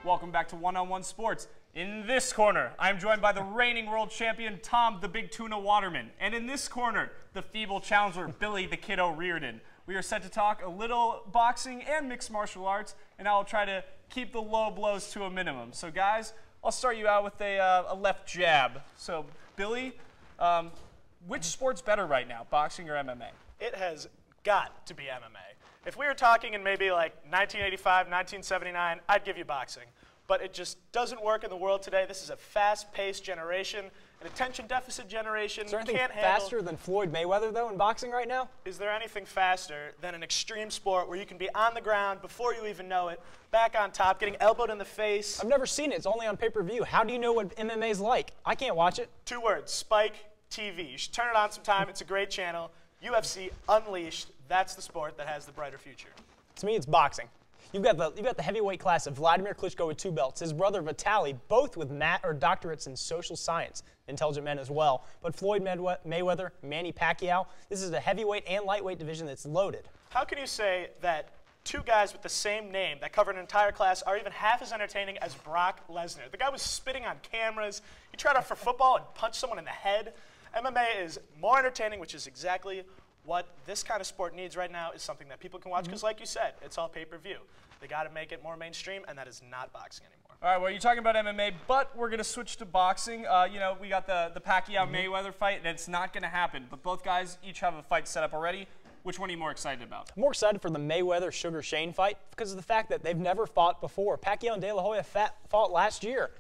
Welcome back to One-on-One Sports. In this corner, I'm joined by the reigning world champion, Tom the Big Tuna Waterman. And in this corner, the feeble challenger, Billy the Kid O'Riordan. We are set to talk a little boxing and mixed martial arts, and I'll try to keep the low blows to a minimum. So guys, I'll start you out with a left jab. So Billy, which sport's better right now, boxing or MMA? It has got to be MMA. If we were talking in maybe like 1985, 1979, I'd give you boxing. But it just doesn't work in the world today. This is a fast-paced generation, an attention deficit generation. Is there anything faster than Floyd Mayweather, though, in boxing right now? Is there anything faster than an extreme sport where you can be on the ground before you even know it, back on top, getting elbowed in the face? I've never seen it. It's only on pay-per-view. How do you know what MMA is like? I can't watch it. 2 words, Spike TV. You should turn it on sometime. It's a great channel. UFC Unleashed. That's the sport that has the brighter future. To me, it's boxing. You've got the heavyweight class of Vladimir Klitschko with 2 belts, his brother Vitaly, both with doctorates in social science, intelligent men as well. But Floyd Mayweather, Manny Pacquiao, this is a heavyweight and lightweight division that's loaded. How can you say that 2 guys with the same name that cover an entire class are even half as entertaining as Brock Lesnar? The guy was spitting on cameras. He tried out for football and punched someone in the head. MMA is more entertaining, which is exactly what this kind of sport needs right now, is something that people can watch, because like you said, it's all pay-per-view. They got to make it more mainstream, and that is not boxing anymore. All right, well, you're talking about MMA, but we're going to switch to boxing. You know, we got the Pacquiao-Mayweather fight, and it's not going to happen. But both guys each have a fight set up already. Which one are you more excited about? I'm more excited for the Mayweather-Sugar Shane fight because of the fact that they've never fought before. Pacquiao and De La Hoya fought last year.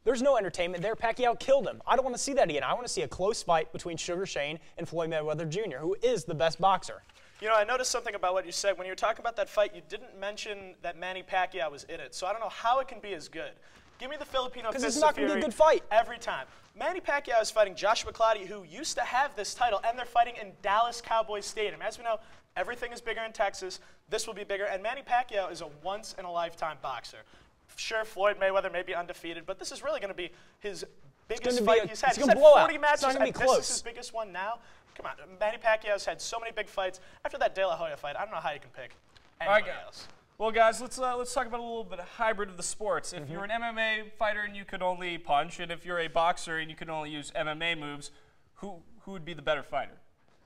There's no entertainment there. Pacquiao killed him. I don't want to see that again. I want to see a close fight between Sugar Shane and Floyd Mayweather Jr., who is the best boxer. You know, I noticed something about what you said. When you were talking about that fight, you didn't mention that Manny Pacquiao was in it. So I don't know how it can be as good. Give me the Filipino Fist of Fury. Because it's not going to be a good fight. Every time. Manny Pacquiao is fighting Joshua Clottey, who used to have this title, and they're fighting in Dallas Cowboys Stadium. As we know, everything is bigger in Texas. This will be bigger. And Manny Pacquiao is a once-in-a-lifetime boxer. Sure, Floyd Mayweather may be undefeated, but this is really going to be his biggest fight he's had. He's had 40 matches, and this is his biggest one now. Come on, Manny Pacquiao's had so many big fights. After that De La Hoya fight, I don't know how you can pick anybody else. Well, guys, let's talk about a little bit of hybrid of the sports. If you're an MMA fighter and you could only punch, and if you're a boxer and you could only use MMA moves, who would be the better fighter?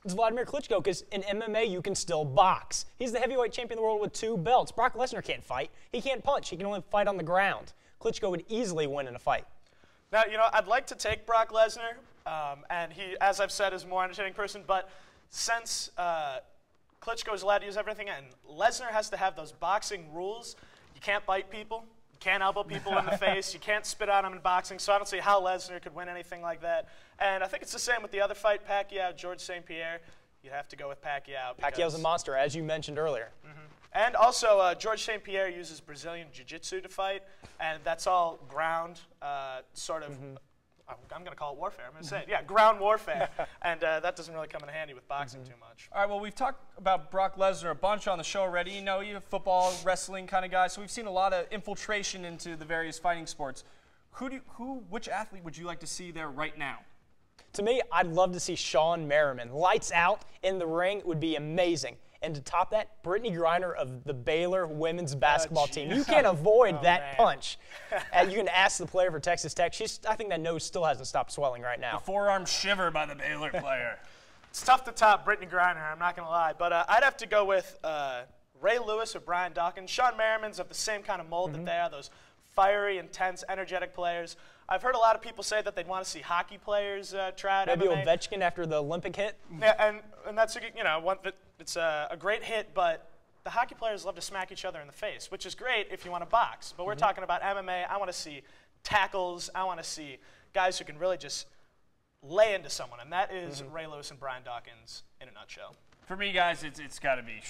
It's Vladimir Klitschko, because in MMA you can still box. He's the heavyweight champion of the world with 2 belts. Brock Lesnar can't fight. He can't punch. He can only fight on the ground. Klitschko would easily win in a fight. Now, you know, I'd like to take Brock Lesnar, and he, as I've said, is a more entertaining person, but since Klitschko is allowed to use everything, and Lesnar has to have those boxing rules, you can't bite people, you can't elbow people in the face, you can't spit on them in boxing, so I don't see how Lesnar could win anything like that. And I think it's the same with the other fight, Pacquiao, George St. Pierre. You'd have to go with Pacquiao. Pacquiao's a monster, as you mentioned earlier. And also, George St. Pierre uses Brazilian Jiu-Jitsu to fight, and that's all ground, sort of, I'm going to call it warfare. I'm going to say it. Yeah, ground warfare. And that doesn't really come in handy with boxing too much. All right, well, we've talked about Brock Lesnar a bunch on the show already. You know, you're a football, wrestling kind of guy, so we've seen a lot of infiltration into the various fighting sports. Which athlete would you like to see there right now? To me, I'd love to see Shawn Merriman. Lights out in the ring would be amazing. And to top that, Brittany Griner of the Baylor women's basketball team. You can't avoid that punch. You can ask the player for Texas Tech. I think that nose still hasn't stopped swelling right now. The forearm shiver by the Baylor player. It's tough to top Brittany Griner, I'm not going to lie. But I'd have to go with Ray Lewis or Brian Dawkins. Shawn Merriman's of the same kind of mold that they are, those fiery, intense, energetic players. I've heard a lot of people say that they'd want to see hockey players try out Maybe MMA. Ovechkin after the Olympic hit. Yeah, and that's, you know, it's a great hit, but the hockey players love to smack each other in the face, which is great if you want to box. But we're talking about MMA. I want to see tackles. I want to see guys who can really just lay into someone, and that is Ray Lewis and Brian Dawkins in a nutshell. For me, guys, it's got to be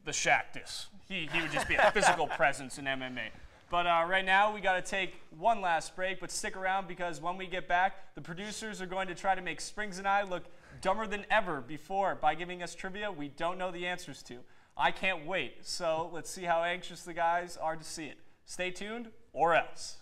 the Shaqtus. He would just be a physical presence in MMA. But right now, we got to take one last break, but stick around because when we get back, the producers are going to try to make Springs and I look dumber than ever before by giving us trivia we don't know the answers to. I can't wait, so let's see how anxious the guys are to see it. Stay tuned, or else.